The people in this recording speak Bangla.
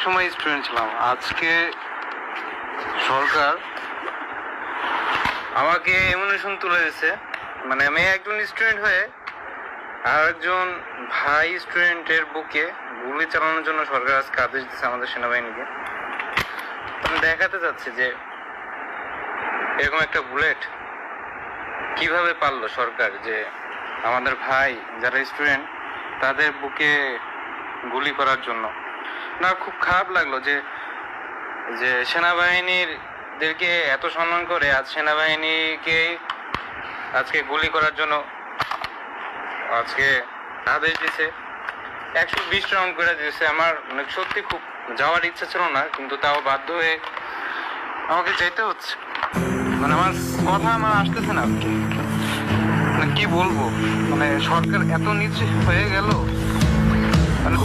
সময় স্টুডেন্ট ছিলাম, আজকে সরকার আমাকে এমনিশন তুলে দিয়েছে। মানে আমি একজন স্টুডেন্ট হয়ে আর একজন ভাই স্টুডেন্টের বুকে গুলি চালানোর জন্য সরকার আজকে আদেশ দিচ্ছে আমাদের সেনাবাহিনীকে। আমি দেখাতে চাচ্ছি যে এরকম একটা বুলেট কিভাবে পারলো সরকার, যে আমাদের ভাই যারা স্টুডেন্ট তাদের বুকে গুলি করার জন্য। না, খুব খারাপ লাগলো যে যে সেনাবাহিনীদেরকে এত সম্মান করে আজ সেনাবাহিনীকে আজকে গুলি করার জন্য আজকে আদেশ দিছে। 120 রাউন্ড করে দিয়েছে। আমার মানে সত্যি খুব যাওয়ার ইচ্ছা ছিল না, কিন্তু তাও বাধ্য হয়ে আমাকে যেতে হচ্ছে। মানে আমার কথা আসতেছে না, মানে কি বলবো, মানে সরকার এত নিচে হয়ে গেল। মানে